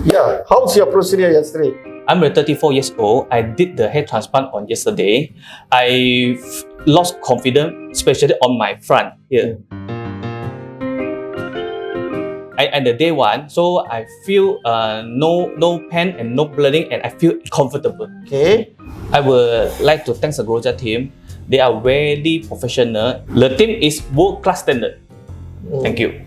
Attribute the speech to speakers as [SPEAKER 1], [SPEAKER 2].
[SPEAKER 1] Yeah, how's your procedure yesterday?
[SPEAKER 2] I'm 34 years old. I did the hair transplant on yesterday. I lost confidence, especially on my front here. And the day one, so I feel no pain and no bleeding, and I feel comfortable.
[SPEAKER 1] Okay.
[SPEAKER 2] I would like to thank the Glojas team. They are very professional. The team is world-class standard. Thank you.